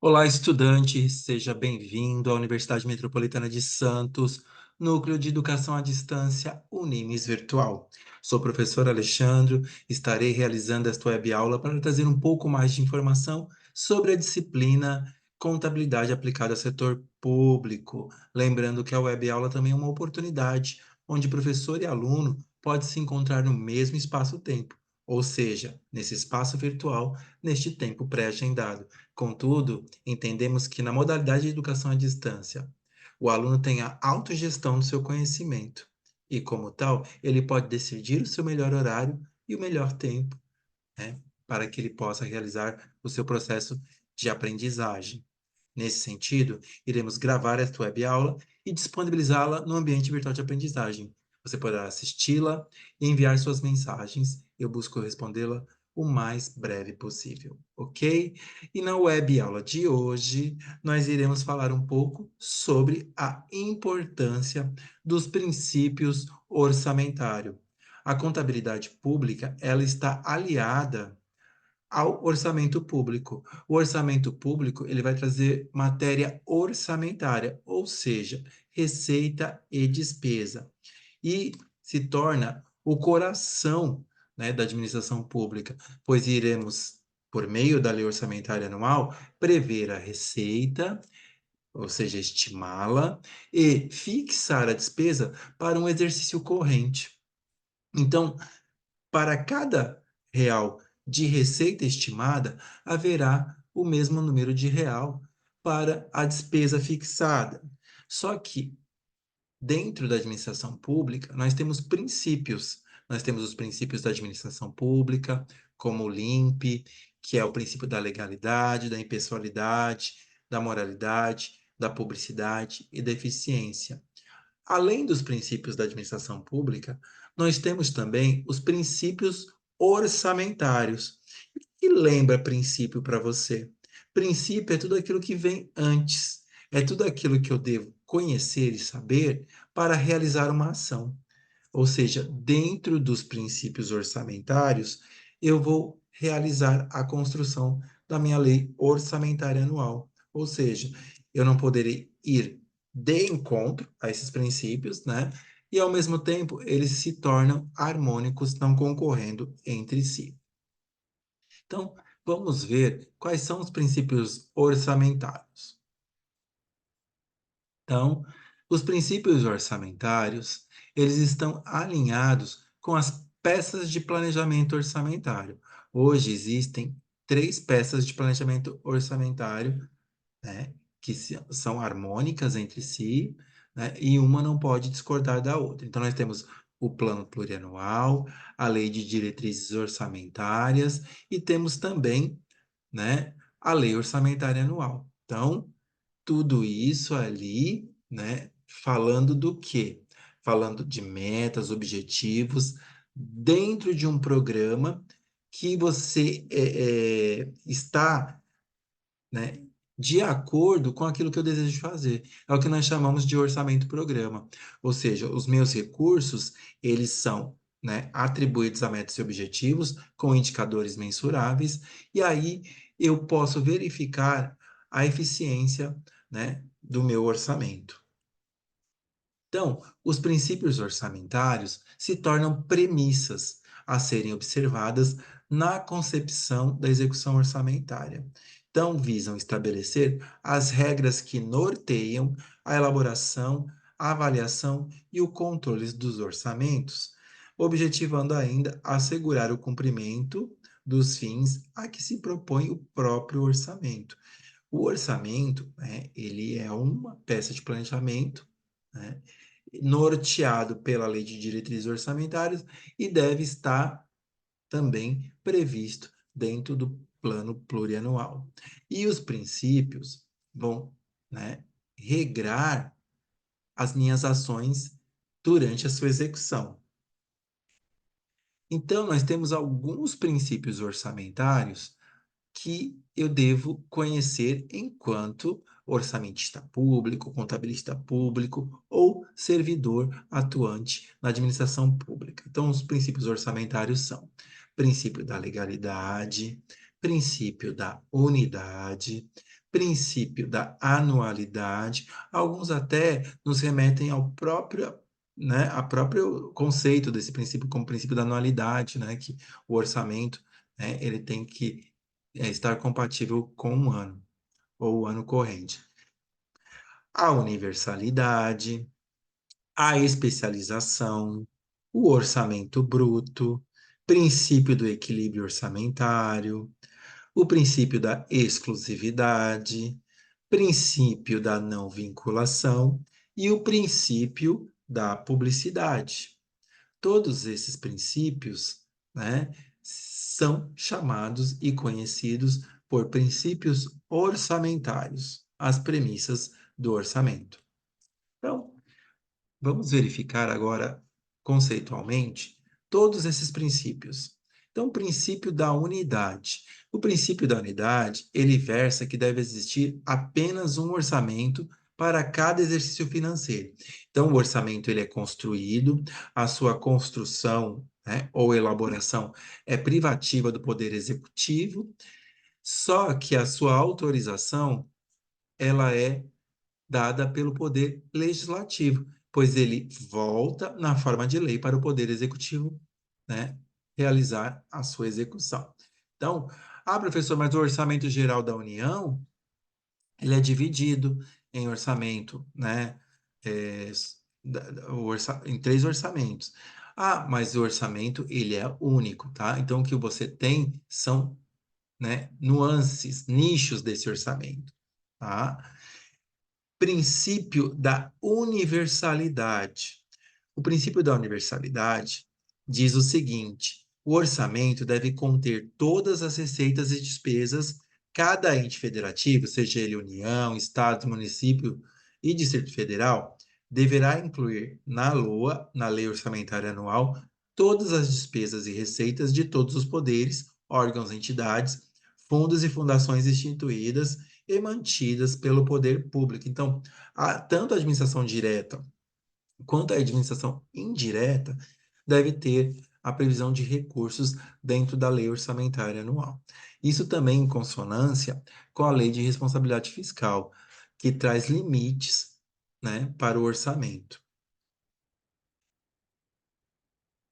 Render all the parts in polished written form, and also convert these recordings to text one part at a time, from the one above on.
Olá, estudante, seja bem-vindo à Universidade Metropolitana de Santos, Núcleo de Educação à Distância Unimes Virtual. Sou o professor Alexandre, estarei realizando esta web aula para trazer um pouco mais de informação sobre a disciplina Contabilidade aplicada ao setor público. Lembrando que a web aula também é uma oportunidade onde professor e aluno podem se encontrar no mesmo espaço-tempo, ou seja, nesse espaço virtual, neste tempo pré-agendado. Contudo, entendemos que na modalidade de educação à distância, o aluno tem a autogestão do seu conhecimento e, como tal, ele pode decidir o seu melhor horário e o melhor tempo, né, para que ele possa realizar o seu processo de aprendizagem. Nesse sentido, iremos gravar esta web aula e disponibilizá-la no ambiente virtual de aprendizagem. Você poderá assisti-la e enviar suas mensagens. Eu busco respondê-la o mais breve possível, ok? E na web aula de hoje, nós iremos falar um pouco sobre a importância dos princípios orçamentários. A contabilidade pública, ela está aliada ao orçamento público. O orçamento público, ele vai trazer matéria orçamentária, ou seja, receita e despesa, e se torna o coração, né, da administração pública, pois iremos, por meio da lei orçamentária anual, prever a receita, ou seja, estimá-la, e fixar a despesa para um exercício corrente. Então, para cada real de receita estimada, haverá o mesmo número de real para a despesa fixada. Só que, dentro da administração pública, nós temos princípios. Nós temos os princípios da administração pública, como o LIMP, que é o princípio da legalidade, da impessoalidade, da moralidade, da publicidade e da eficiência. Além dos princípios da administração pública, nós temos também os princípios orçamentários. E lembra princípio para você? Princípio é tudo aquilo que vem antes, é tudo aquilo que eu devo conhecer e saber para realizar uma ação. Ou seja, dentro dos princípios orçamentários, eu vou realizar a construção da minha lei orçamentária anual. Ou seja, eu não poderei ir de encontro a esses princípios, né? E ao mesmo tempo, eles se tornam harmônicos, não concorrendo entre si. Então, vamos ver quais são os princípios orçamentários. Então, os princípios orçamentários, eles estão alinhados com as peças de planejamento orçamentário. Hoje existem três peças de planejamento orçamentário, né, que são harmônicas entre si, né, e uma não pode discordar da outra. Então, nós temos o plano plurianual, a lei de diretrizes orçamentárias e temos também, né, a lei orçamentária anual. Então, tudo isso ali, né? Falando do quê? Falando de metas, objetivos, dentro de um programa que você está, né, de acordo com aquilo que eu desejo fazer. É o que nós chamamos de orçamento programa. Ou seja, os meus recursos, eles são, né, atribuídos a metas e objetivos com indicadores mensuráveis, e aí eu posso verificar a eficiência, né, do meu orçamento. Então, os princípios orçamentários se tornam premissas a serem observadas na concepção da execução orçamentária. Então, visam estabelecer as regras que norteiam a elaboração, a avaliação e o controle dos orçamentos, objetivando ainda assegurar o cumprimento dos fins a que se propõe o próprio orçamento. O orçamento, né, ele é uma peça de planejamento, né, norteado pela Lei de Diretrizes Orçamentárias e deve estar também previsto dentro do plano plurianual. E os princípios vão, né, regrar as minhas ações durante a sua execução. Então, nós temos alguns princípios orçamentários que eu devo conhecer enquanto orçamentista público, contabilista público ou servidor atuante na administração pública. Então, os princípios orçamentários são princípio da legalidade, princípio da unidade, princípio da anualidade, alguns até nos remetem ao próprio, né, a próprio conceito desse princípio como princípio da anualidade, né, que o orçamento, né, ele tem que estar compatível com um ano ou o ano corrente. A universalidade, a especialização, o orçamento bruto, princípio do equilíbrio orçamentário, o princípio da exclusividade, princípio da não vinculação e o princípio da publicidade. Todos esses princípios, né, são chamados e conhecidos por princípios orçamentários, as premissas do orçamento. Então, vamos verificar agora, conceitualmente, todos esses princípios. Então, o princípio da unidade. O princípio da unidade, ele versa que deve existir apenas um orçamento para cada exercício financeiro. Então, o orçamento ele é construído, a sua construção, né, ou elaboração é privativa do Poder Executivo, só que a sua autorização ela é dada pelo Poder Legislativo, pois ele volta na forma de lei para o Poder Executivo, né, realizar a sua execução. Então, professor, mas o orçamento geral da União, ele é dividido em orçamento, né, é, em três orçamentos. Mas o orçamento, ele é único, tá? Então, o que você tem são, né, nuances, nichos desse orçamento, tá? Princípio da universalidade. O princípio da universalidade diz o seguinte: o orçamento deve conter todas as receitas e despesas. Cada ente federativo, seja ele União, Estado, município e Distrito Federal, deverá incluir na LOA, na Lei Orçamentária Anual, todas as despesas e receitas de todos os poderes, órgãos, entidades, fundos e fundações instituídas e mantidas pelo poder público. Então, tanto a administração direta quanto a administração indireta deve ter a previsão de recursos dentro da lei orçamentária anual. Isso também em consonância com a lei de responsabilidade fiscal, que traz limites, né, para o orçamento.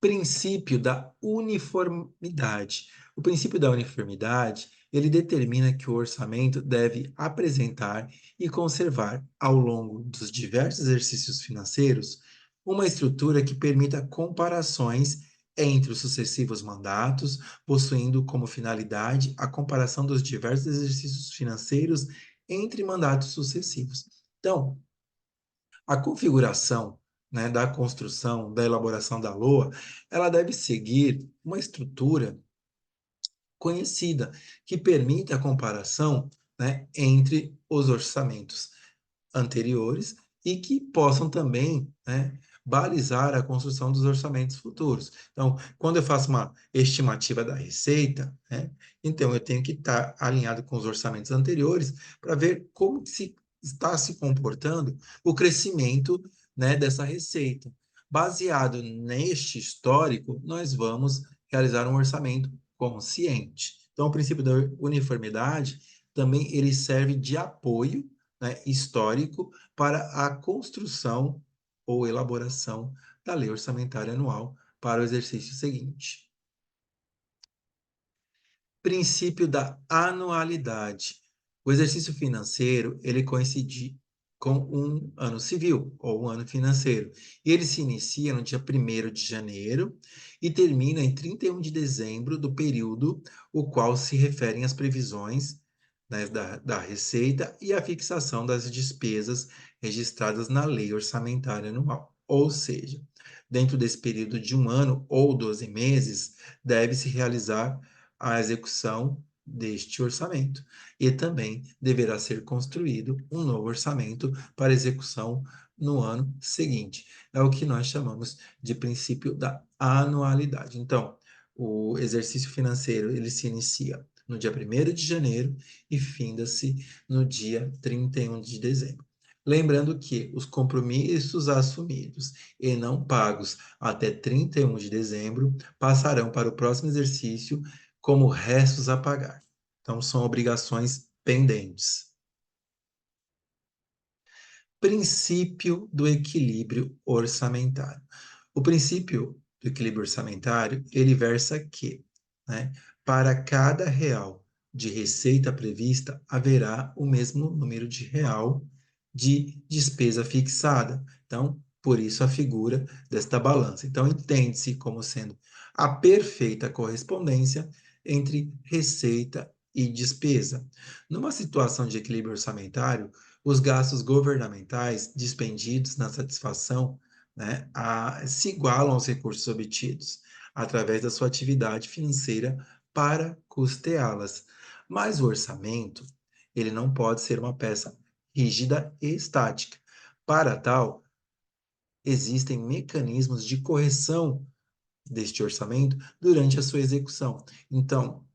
Princípio da uniformidade. O princípio da uniformidade, ele determina que o orçamento deve apresentar e conservar, ao longo dos diversos exercícios financeiros, uma estrutura que permita comparações entre os sucessivos mandatos, possuindo como finalidade a comparação dos diversos exercícios financeiros entre mandatos sucessivos. Então, a configuração, né, da construção, da elaboração da LOA, ela deve seguir uma estrutura conhecida que permite a comparação, né, entre os orçamentos anteriores e que possam também, né, balizar a construção dos orçamentos futuros. Então, quando eu faço uma estimativa da receita, né, então eu tenho que estar alinhado com os orçamentos anteriores para ver como se está se comportando o crescimento, né, dessa receita. Baseado neste histórico, nós vamos realizar um orçamento consciente. Então, o princípio da uniformidade também ele serve de apoio, né, histórico para a construção ou elaboração da lei orçamentária anual para o exercício seguinte. Princípio da anualidade. O exercício financeiro, ele coincide com um ano civil ou um ano financeiro. E ele se inicia no dia 1º de janeiro e termina em 31 de dezembro do período o qual se referem às previsões, né, da receita e a fixação das despesas registradas na lei orçamentária anual. Ou seja, dentro desse período de um ano ou 12 meses, deve-se realizar a execução deste orçamento. E também deverá ser construído um novo orçamento para execução no ano seguinte. É o que nós chamamos de princípio da anualidade. Então, o exercício financeiro ele se inicia no dia 1º de janeiro e finda-se no dia 31 de dezembro. Lembrando que os compromissos assumidos e não pagos até 31 de dezembro passarão para o próximo exercício como restos a pagar. Então, são obrigações pendentes. Princípio do equilíbrio orçamentário. O princípio do equilíbrio orçamentário, ele versa que, né, para cada real de receita prevista, haverá o mesmo número de real de despesa fixada. Então, por isso a figura desta balança. Então, entende-se como sendo a perfeita correspondência entre receita e despesa. Numa situação de equilíbrio orçamentário, os gastos governamentais dispendidos na satisfação, né, se igualam aos recursos obtidos através da sua atividade financeira para custeá-las. Mas o orçamento, ele não pode ser uma peça rígida e estática. Para tal, existem mecanismos de correção deste orçamento durante a sua execução. Então,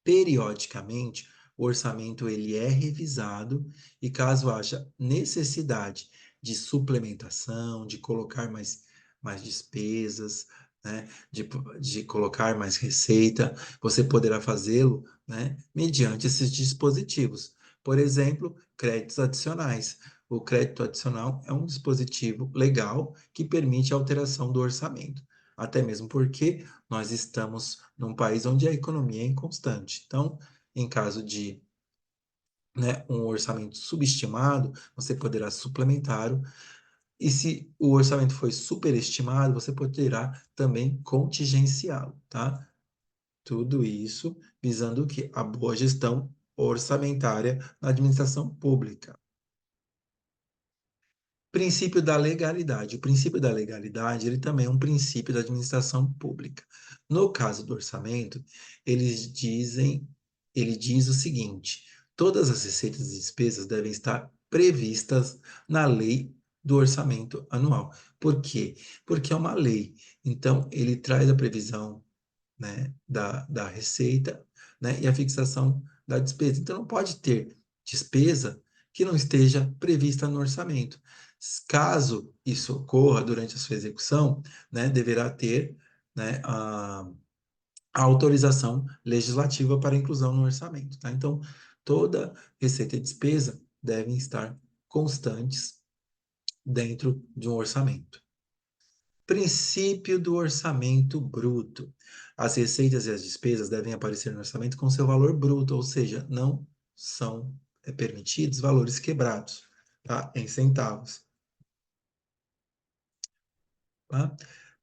periodicamente, o orçamento ele é revisado e caso haja necessidade de suplementação, de colocar mais despesas, né, de colocar mais receita, você poderá fazê-lo, né, mediante esses dispositivos. Por exemplo, créditos adicionais. O crédito adicional é um dispositivo legal que permite a alteração do orçamento, até mesmo porque nós estamos num país onde a economia é inconstante. Então, em caso de, né, um orçamento subestimado, você poderá suplementá-lo. E se o orçamento foi superestimado, você poderá também contingenciá-lo, tá? Tudo isso visando o quê? A boa gestão orçamentária na administração pública. Princípio da legalidade. O princípio da legalidade, ele também é um princípio da administração pública. No caso do orçamento, ele diz o seguinte: todas as receitas e despesas devem estar previstas na lei do orçamento anual. Por quê? Porque é uma lei. Então, ele traz a previsão, né, da receita, né, e a fixação da despesa. Então, não pode ter despesa que não esteja prevista no orçamento. Caso isso ocorra durante a sua execução, né, deverá ter, né, a autorização legislativa para inclusão no orçamento. Tá? Então, toda receita e despesa devem estar constantes dentro de um orçamento. Princípio do orçamento bruto. As receitas e as despesas devem aparecer no orçamento com seu valor bruto, ou seja, não são permitidos valores quebrados, tá? Em centavos. Tá?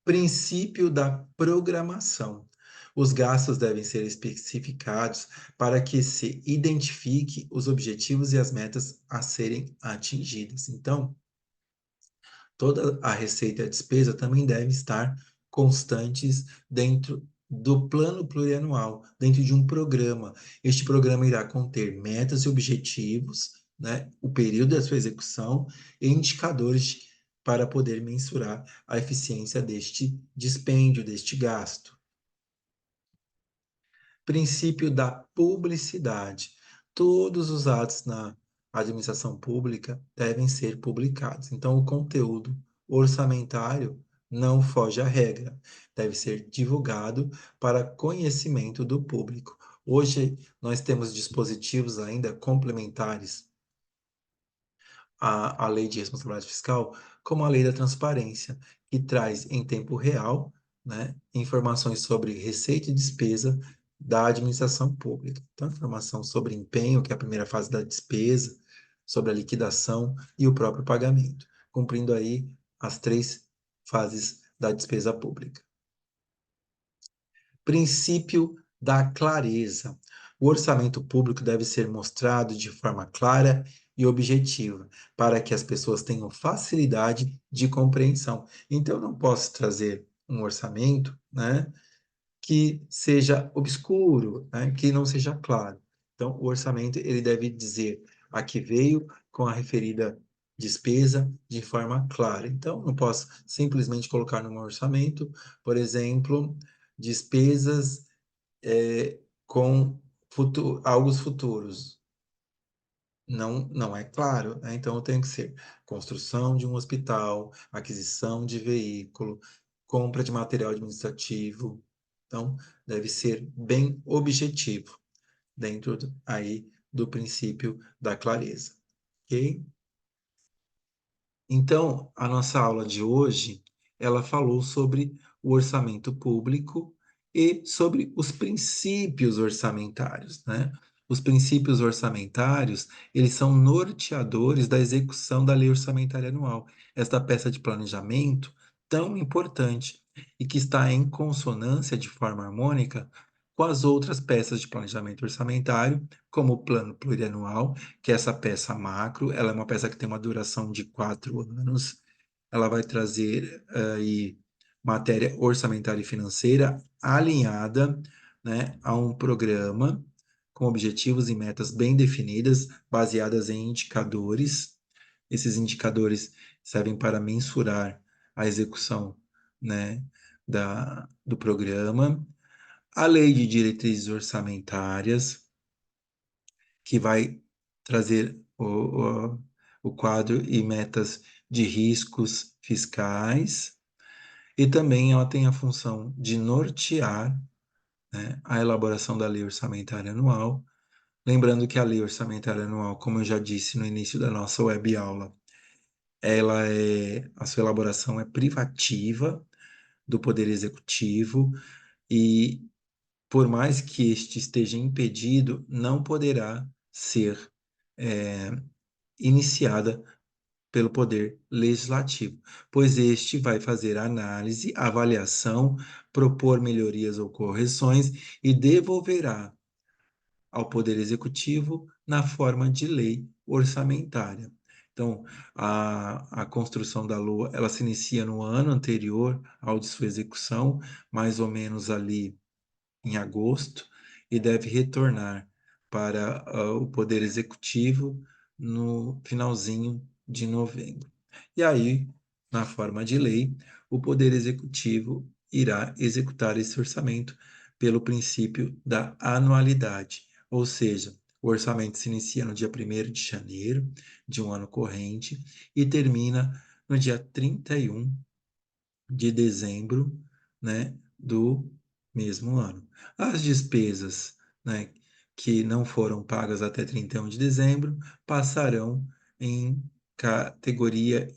Princípio da programação. Os gastos devem ser especificados para que se identifique os objetivos e as metas a serem atingidas. Então, toda a receita e a despesa também devem estar constantes dentro do plano plurianual, dentro de um programa. Este programa irá conter metas e objetivos, né, o período da sua execução e indicadores para poder mensurar a eficiência deste dispêndio, deste gasto. Princípio da publicidade. Todos os atos na administração pública devem ser publicados. Então, o conteúdo orçamentário não foge à regra, deve ser divulgado para conhecimento do público. Hoje, nós temos dispositivos ainda complementares a lei de responsabilidade fiscal, como a lei da transparência, que traz em tempo real, né, informações sobre receita e despesa da administração pública. Então, informação sobre empenho, que é a primeira fase da despesa, sobre a liquidação e o próprio pagamento, cumprindo aí as três fases da despesa pública. Princípio da clareza. O orçamento público deve ser mostrado de forma clara e objetiva, para que as pessoas tenham facilidade de compreensão. Então, eu não posso trazer um orçamento, né, que seja obscuro, né, que não seja claro. Então, o orçamento ele deve dizer a que veio com a referida despesa de forma clara. Então, não posso simplesmente colocar no meu orçamento, por exemplo, despesas com algos futuros. Não é claro, né? Então tem que ser construção de um hospital, aquisição de veículo, compra de material administrativo. Então, deve ser bem objetivo dentro aí do princípio da clareza, ok? Então, a nossa aula de hoje, ela falou sobre o orçamento público e sobre os princípios orçamentários, né? Os princípios orçamentários, eles são norteadores da execução da lei orçamentária anual, esta peça de planejamento tão importante e que está em consonância de forma harmônica com as outras peças de planejamento orçamentário, como o plano plurianual, que é essa peça macro, ela é uma peça que tem uma duração de 4 anos, ela vai trazer aí matéria orçamentária e financeira alinhada, né, a um programa com objetivos e metas bem definidas, baseadas em indicadores. Esses indicadores servem para mensurar a execução, né, do programa. A lei de diretrizes orçamentárias, que vai trazer o quadro e metas de riscos fiscais, e também ela tem a função de nortear, né, a elaboração da lei orçamentária anual. Lembrando que a lei orçamentária anual, como eu já disse no início da nossa web aula, a sua elaboração é privativa do Poder Executivo e, por mais que este esteja impedido, não poderá ser é, iniciada pelo Poder Legislativo, pois este vai fazer análise, avaliação, propor melhorias ou correções e devolverá ao Poder Executivo na forma de lei orçamentária. Então, a construção da LOA, ela se inicia no ano anterior ao de sua execução, mais ou menos ali em agosto, e deve retornar para o Poder Executivo no finalzinho de novembro. E aí, na forma de lei, o Poder Executivo irá executar esse orçamento pelo princípio da anualidade, ou seja, o orçamento se inicia no dia 1º de janeiro de um ano corrente e termina no dia 31 de dezembro, né, do mesmo ano. As despesas, né, que não foram pagas até 31 de dezembro passarão em categoria,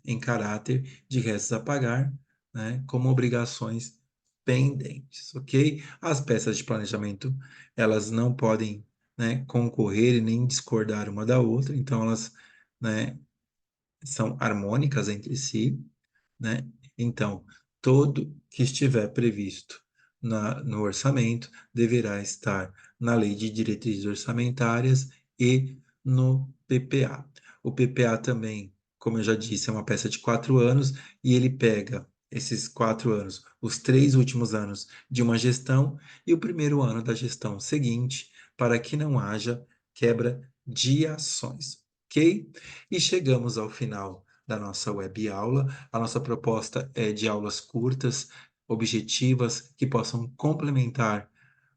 em caráter de restos a pagar, né, como obrigações pendentes, ok? As peças de planejamento, elas não podem, né, concorrer e nem discordar uma da outra, então elas, né, são harmônicas entre si, né? Então, todo que estiver previsto no orçamento deverá estar na Lei de Diretrizes Orçamentárias e no PPA. O PPA também, como eu já disse, é uma peça de 4 anos e ele pega esses 4 anos, os 3 últimos anos de uma gestão e o primeiro ano da gestão seguinte, para que não haja quebra de ações, ok? E chegamos ao final da nossa web aula. A nossa proposta é de aulas curtas, objetivas, que possam complementar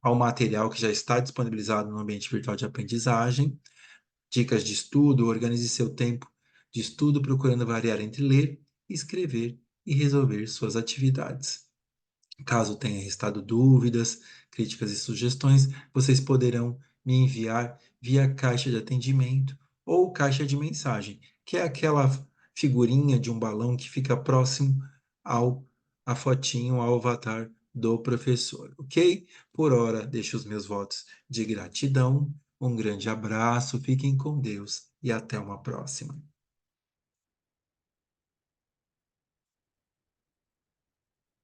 ao material que já está disponibilizado no ambiente virtual de aprendizagem. Dicas de estudo: organize seu tempo de estudo procurando variar entre ler, escrever e resolver suas atividades. Caso tenha restado dúvidas, críticas e sugestões, vocês poderão me enviar via caixa de atendimento ou caixa de mensagem, que é aquela figurinha de um balão que fica próximo ao a fotinho, ao avatar do professor, ok? Por hora, deixo os meus votos de gratidão. Um grande abraço, fiquem com Deus e até uma próxima.